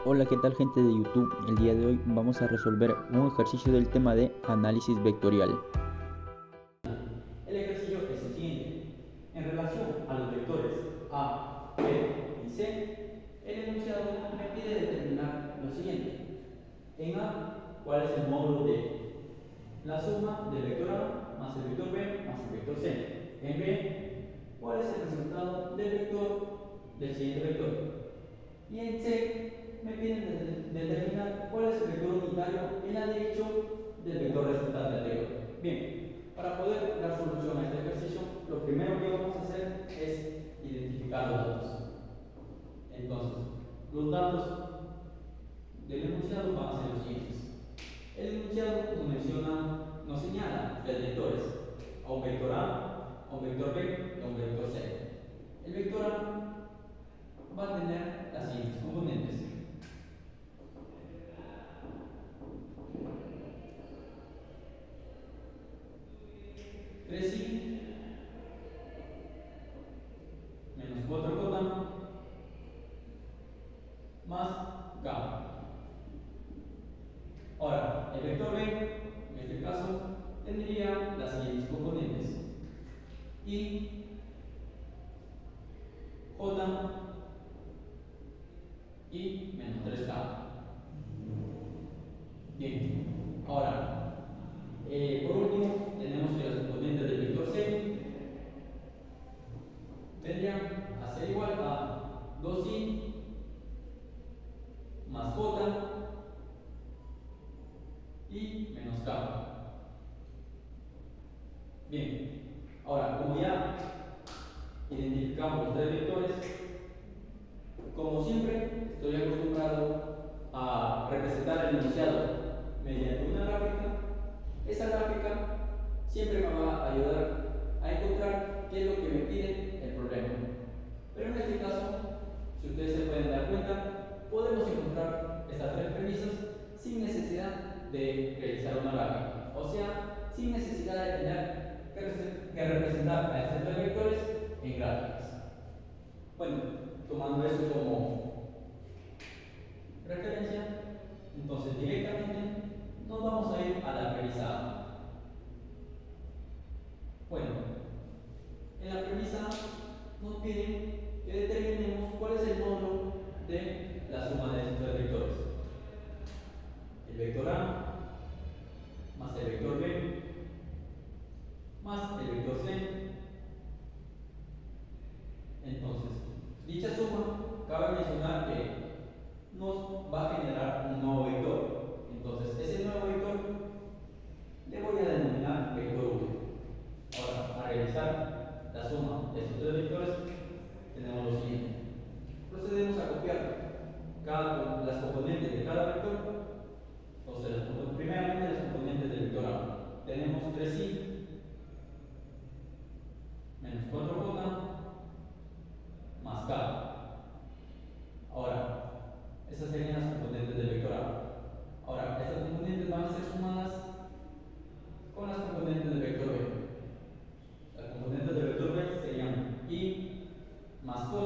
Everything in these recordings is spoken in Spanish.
Hola, ¿qué tal gente de YouTube? El día de hoy vamos a resolver un ejercicio del tema de análisis vectorial. El ejercicio es el siguiente. En relación a los vectores A, B y C, el enunciado me pide determinar lo siguiente. En A, ¿cuál es el módulo de la suma del vector A más el vector B más el vector C? En B, ¿cuál es el resultado del vector del siguiente vector? Y en C, me piden determinar cuál es el vector unitario en la derecha del vector resultante anterior. Bien, para poder dar solución a este ejercicio, lo primero que vamos a hacer es identificar los datos. Entonces, los datos del enunciado van a ser los siguientes. El enunciado nos señala tres vectores: a un vector A un vector B y a un vector C. El vector A va a tener las siguientes componentes: 3i menos 4j más k. Ahora, el vector B, en este caso, tendría las siguientes componentes: i, j y menos 3k. Bien, ahora, por último, tenemos que las componentes del vector C vendrían a ser igual a 2i más j y menos k. Bien, ahora, como ya identificamos los tres vectores, como siempre, estoy acostumbrado a representar el enunciado mediante una gráfica. Esa gráfica siempre me va a ayudar a encontrar qué es lo que me pide el problema. Pero en este caso, si ustedes se pueden dar cuenta, podemos encontrar estas tres premisas sin necesidad de realizar una gráfica. O sea, sin necesidad de tener que representar a estos tres vectores en gráficas. Bueno, tomando esto como referencia, entonces directamente nos vamos a ir a la premisa A. Bueno, en la premisa A nos piden que determinemos cuál es el módulo de la suma de estos tres vectores: el vector A más el vector B más el vector C. Entonces, dicha suma, cabe mencionar que nos va a generar un nuevo vector. Entonces, ese nuevo vector le voy a denominar vector 1. Ahora, para realizar la suma de estos tres vectores, tenemos lo siguiente. Procedemos a copiar las componentes de cada vector. Entonces, primeramente las componentes del vector A. Tenemos 3i menos 4j más k. Ahora, esas serían las componentes del vector A. Ahora, estas componentes van a ser sumadas con las componentes del vector B. Las componentes del vector B serían i más j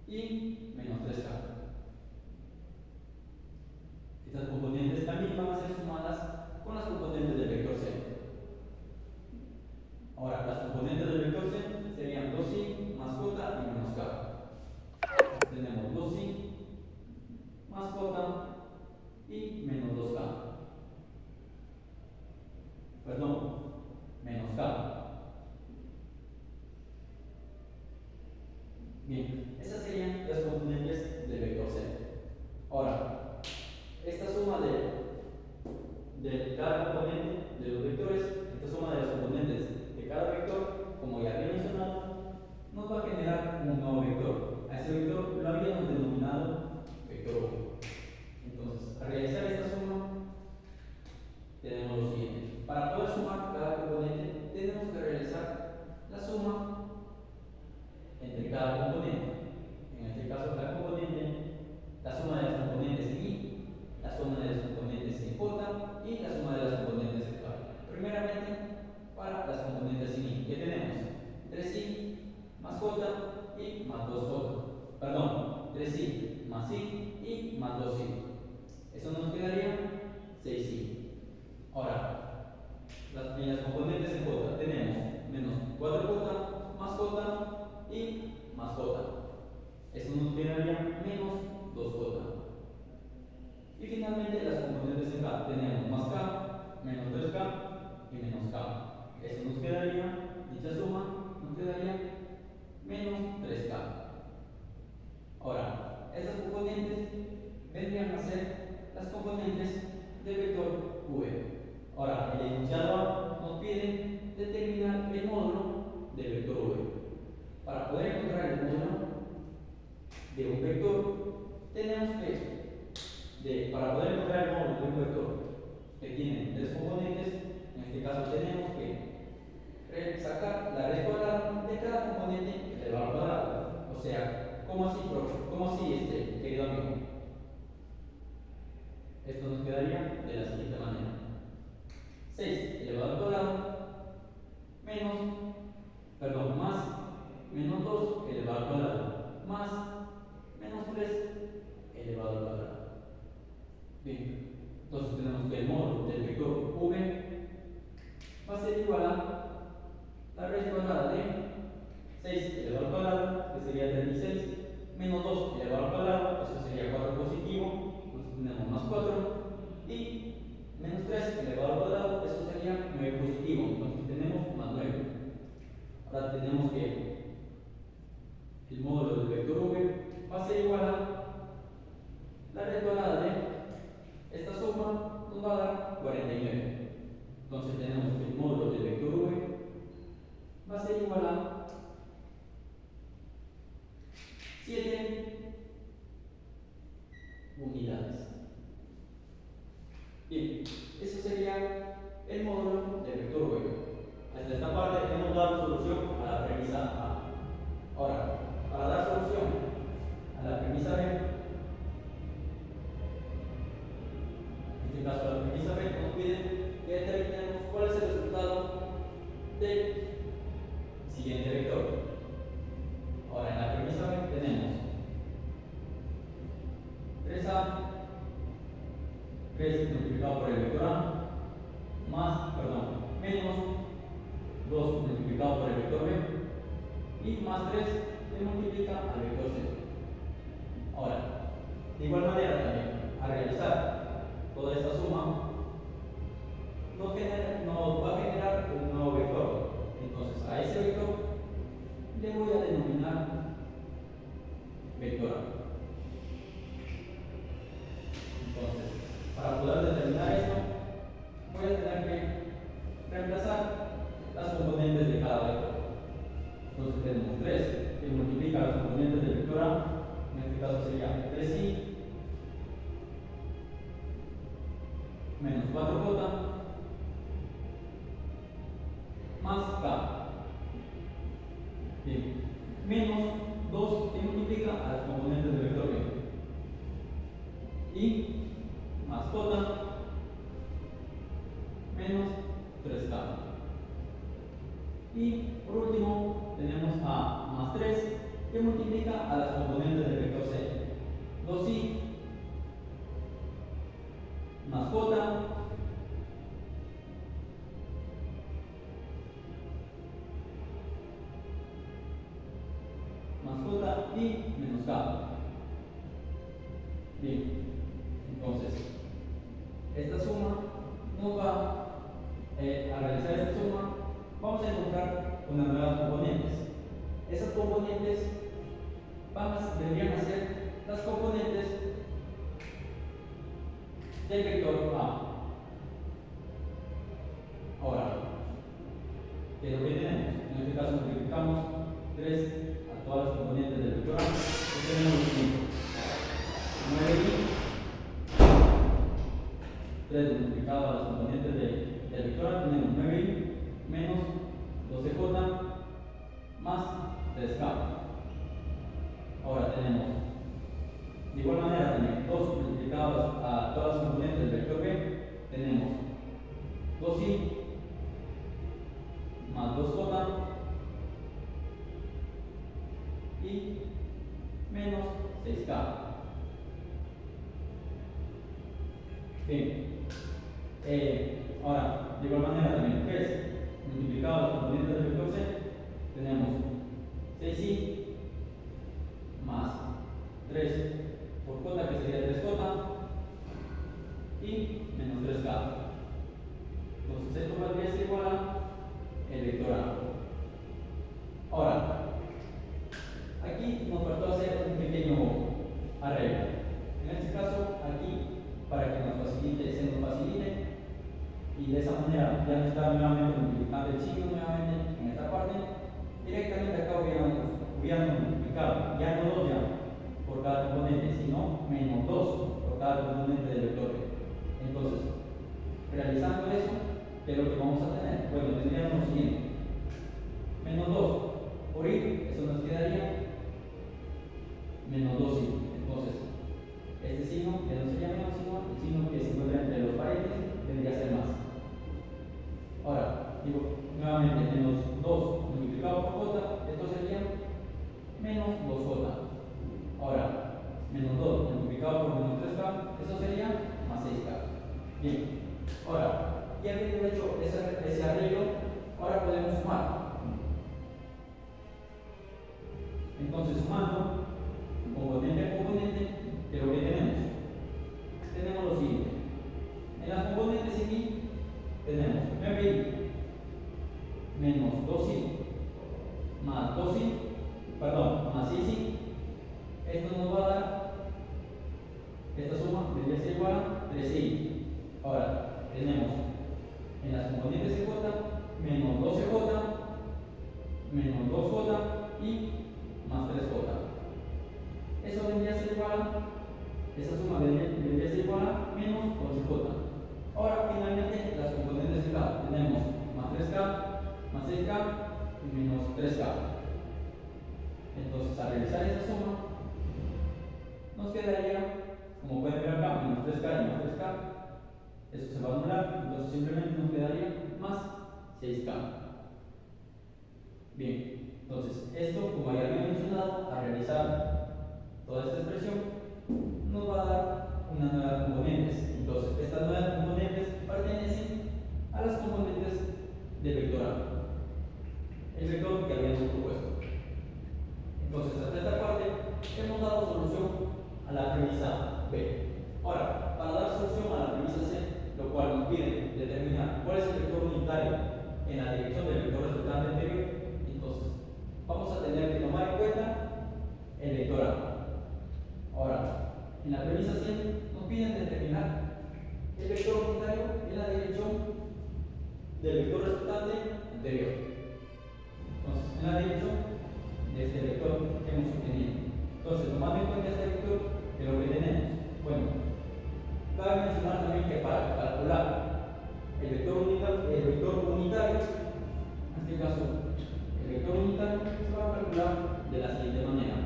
y menos 3k. Estas componentes también van a ser sumadas con las componentes del vector C. Ahora, las componentes del vector C serían 2i más j y menos k. Tenemos 2i más j y menos 2k. Perdón, menos k. Bien, esas serían las componentes del vector C. Ahora, esta suma de cada componente de los vectores, esta suma de las componentes de cada vector, como ya había mencionado, nos va a generar un nuevo vector. A ese vector lo habíamos denominado vector 1. Entonces, al realizar esta suma, tenemos lo siguiente. Para poder sumar cada componente, tenemos que realizar la suma entre cada componente. En este caso, la suma de las componentes en i, la suma de las componentes en j y la suma de las componentes en k. Primeramente, para las componentes en i, que tenemos 3i más j y y más 2j. Perdón, 3i más i y más 2i. Eso nos quedaría 6i. Ahora, en las componentes en j tenemos menos 4j más j y más j. Eso nos quedaría menos 2j. Y finalmente las componentes en k tenemos más k, menos 3k y menos k. Eso nos quedaría, dicha suma nos quedaría menos 3k. Ahora, estas componentes vendrían a ser las componentes del vector v. Ahora, el enunciado A nos pide determinar el módulo del vector v. Para poder encontrar el módulo de un vector, tenemos para poder encontrar el módulo de un vector que tiene 3 componentes, en este caso tenemos que sacar la raíz cuadrada de cada componente elevado al cuadrado. O sea, ¿cómo así, profe? ¿Cómo así, querido amigo? Esto nos quedaría de la siguiente manera: 6 elevado al cuadrado más menos 2 elevado al cuadrado más menos 3 elevado al cuadrado. Bien, entonces tenemos que el módulo del vector v va a ser igual a la raíz cuadrada de 6 elevado al cuadrado, que sería 36, menos 2 elevado al cuadrado, eso sería 4 positivo, entonces tenemos más 4, y menos 3 elevado al cuadrado, eso sería 9 positivo, entonces tenemos más 9. Ahora tenemos que el módulo del vector v va a ser igual a la raíz cuadrada de esta suma, nos va a dar 49. Entonces tenemos que el módulo del vector v va a ser igual a 7 unidades. Bien, eso sería el módulo del vector v. Hasta esta parte hemos dado solución a la premisa A. Ahora, para dar solución a la premisa B, en este caso la premisa B nos pide que determinemos cuál es el resultado del siguiente vector. Ahora, en la premisa B tenemos 3 multiplicado por el vector A, menos 2 multiplicado por el vector B y más 3 que multiplica al vector C. Ahora, de igual manera también, al realizar toda esta suma, nos va a generar un nuevo vector. Entonces, a ese vector le voy a denominar vector A. Entonces, para poder determinar esto, voy a tener que reemplazar las componentes de cada vector. Entonces tenemos 3 que multiplica las componentes del vector A, en este caso sería 3i menos 4j más k. Bien, menos 2 que multiplica a las componentes del vector B y más j menos 3k. Y por último tenemos a más 3 que multiplica a las componentes del vector C. 2i más j y menos k. Bien, entonces esta suma nos va a realizar esta suma, vamos a encontrar unas nuevas componentes. Esas componentes vendrían a ser las componentes del vector A. Ahora, ¿qué es lo que tenemos? En este caso multiplicamos 3 a todas las componentes del vector A, y tenemos 9i, 3 multiplicado a las componentes del vector A, tenemos 9i menos 12j más 3k. Ahora tenemos, de igual manera, también 2 multiplicados a todas las componentes del vector B, tenemos 2i más 2j y y menos 6K. Bien. Ahora, de igual manera también, ¿qué es? Multiplicado los componentes del vector C, tenemos 6i más 3 por j, que sería 3j, y menos 3k. Entonces esto podría ser igual a el vector A. Ahora, aquí nos faltó hacer un pequeño arreglo. En este caso, aquí, para que se nos facilite, y de esa manera ya no estar nuevamente multiplicando el signo nuevamente en esta parte, directamente acá hubiéramos multiplicado ya no 2 ya por cada componente, sino menos 2 por cada componente del vector B. Entonces, realizando eso, ¿qué es lo que vamos a tener? Bueno, tendríamos lo siguiente: menos 2 por i, eso nos quedaría menos 2i. Entonces, este signo ya no sería menos, sino el signo que se encuentra entre los paréntesis tendría que ser más. Ahora, digo nuevamente menos 2 multiplicado por j, esto sería menos 2j. Ahora, menos 2 multiplicado por menos 3k, eso sería más 6k. Bien, ahora, ya habiendo hecho ese arreglo, ahora podemos sumar. Entonces, sumando componente a componente, ¿qué es lo que tenemos? Tenemos lo siguiente: en las componentes aquí tenemos 9i menos 2i más 6i. Esto nos va a dar, esta suma debería ser igual a 13i. Ahora, tenemos en las componentes de j menos 12j menos 2j y más 3j. Eso debería ser igual a, esa suma debería ser igual a menos 11j. Ahora, finalmente, las componentes de k tenemos más 3k, más 6k y menos 3k. Entonces, al realizar esa suma, nos quedaría, como pueden ver acá, menos 3k y más 3k. Eso se va a anular, entonces simplemente nos quedaría más 6k. Bien, entonces esto, como ya había mencionado, al realizar toda esta expresión, nos va a dar unas nuevas componentes. Entonces, estas nuevas componentes pertenecen a las componentes del vector A, el vector que habíamos propuesto. Entonces, hasta esta parte hemos dado solución a la premisa B. Ahora, para dar solución a la premisa C, lo cual nos pide determinar cuál es el vector unitario en la dirección del vector resultante anterior, entonces vamos a tener que tomar en cuenta el vector A. Ahora, en la premisa C nos piden determinar el vector unitario en la dirección del vector resultante anterior. Entonces, en la dirección de este vector que hemos obtenido. Entonces, tomando en cuenta este vector, ¿qué es lo que tenemos? Bueno, cabe mencionar también que para calcular el vector unitario, en este caso, el vector unitario se va a calcular de la siguiente manera: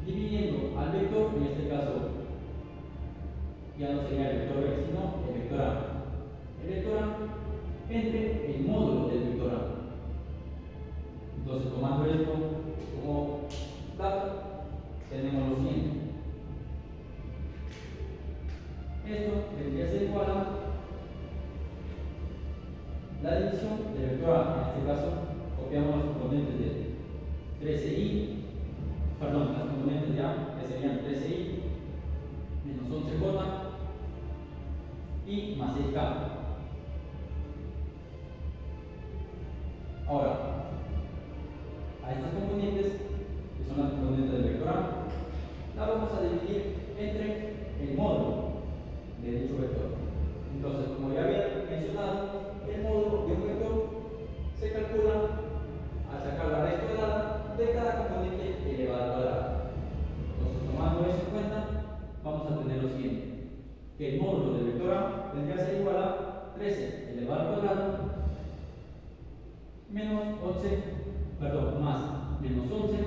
dividiendo al vector, en este caso ya no sería el vector B, sino el vector A. El vector A entre el módulo del vector A. Entonces, tomando esto como dato, tenemos lo siguiente: esto debería ser igual a la división del vector A. En este caso, copiamos los componentes de 13i, perdón, las componentes de A, que serían 13i menos 11j y más 6k. Ahora, a estas componentes, que son las componentes del vector A, la vamos a dividir entre el módulo de dicho vector. Entonces, como ya había mencionado, el módulo de un vector se calcula al sacar la raíz cuadrada de cada componente elevado al cuadrado. Entonces, tomando eso en cuenta, vamos a tener lo siguiente: que el módulo del vector A tendría que ser igual a 13 elevado al cuadrado menos 11, perdón, más menos 11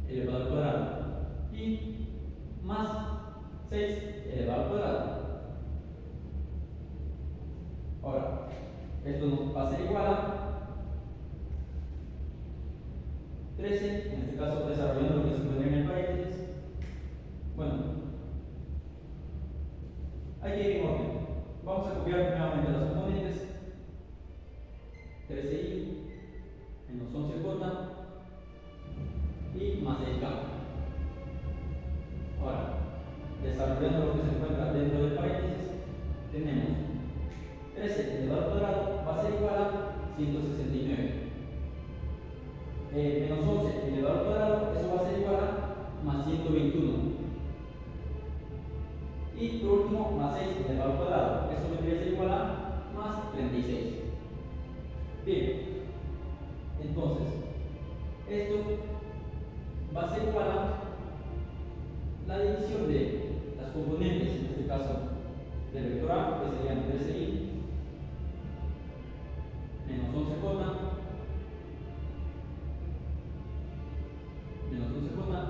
elevado al cuadrado y más 6 elevado al cuadrado. Ahora, esto nos va a ser igual a 13, en este caso desarrollando lo que se encuentra en el paréntesis. Bueno, hay que ir en orden. Vamos a copiar nuevamente los componentes. 13i menos 11j y más 6k. Ahora, desarrollando lo que se encuentra dentro del paréntesis, tenemos 13 elevado al cuadrado va a ser igual a 169. Menos 11 elevado al cuadrado, eso va a ser igual a más 121. Y por último, más 6 elevado al cuadrado, eso vendría a ser igual a más 36. Bien, entonces, esto va a ser igual a la división de las componentes, en este caso del vector A, que serían 13i menos 11j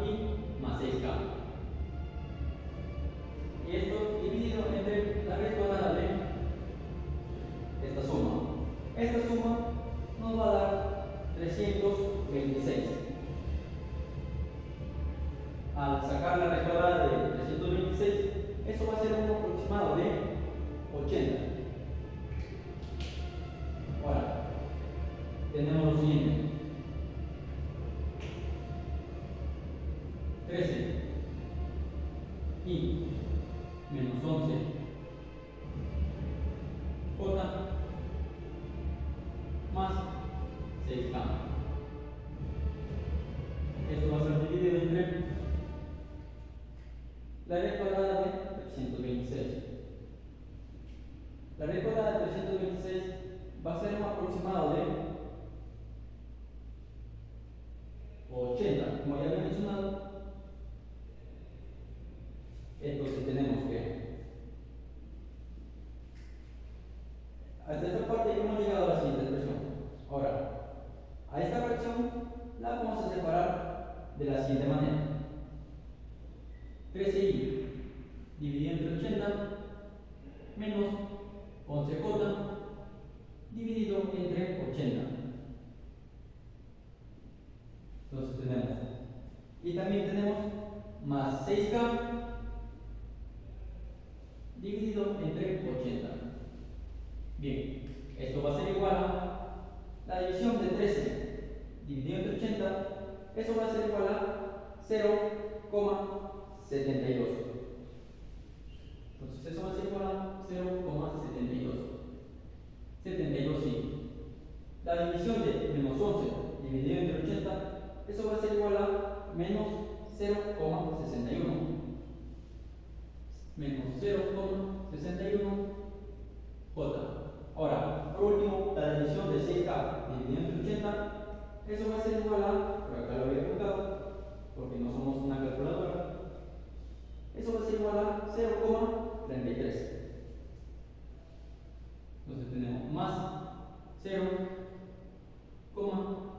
y más 6k. Y esto dividido entre la raíz cuadrada de esta suma. Esta suma nos va a dar 326. Al sacar la raíz cuadrada de 326, eso va a ser un aproximado de 80. Ahora, tenemos lo siguiente. 13 y menos 11 j más 6k. Esto va a ser dividido entre la raíz cuadrada de 326. La raíz cuadrada de 326 va a ser un aproximado de 80, como ya había mencionado. Entonces tenemos que hasta esta parte hemos llegado a la siguiente expresión. Ahora, a esta fracción la vamos a separar de la siguiente manera. 13i dividido entre 80 menos 11j dividido entre 80. Entonces tenemos, y también tenemos más 6k dividido entre 80. Bien, esto va a ser igual a la división de 13 dividido entre 80, eso va a ser igual a 0,72. Entonces eso va a ser igual a 0,72. 72 sí. La división de menos 11 dividido entre 80, eso va a ser igual a menos 0,61. Menos 0,61 j. Ahora, por último, la división de 6k dividido entre 80, eso va a ser igual a, por acá lo había apuntado, porque no somos una calculadora, eso va a ser igual a 0,33. Entonces tenemos más 0,33.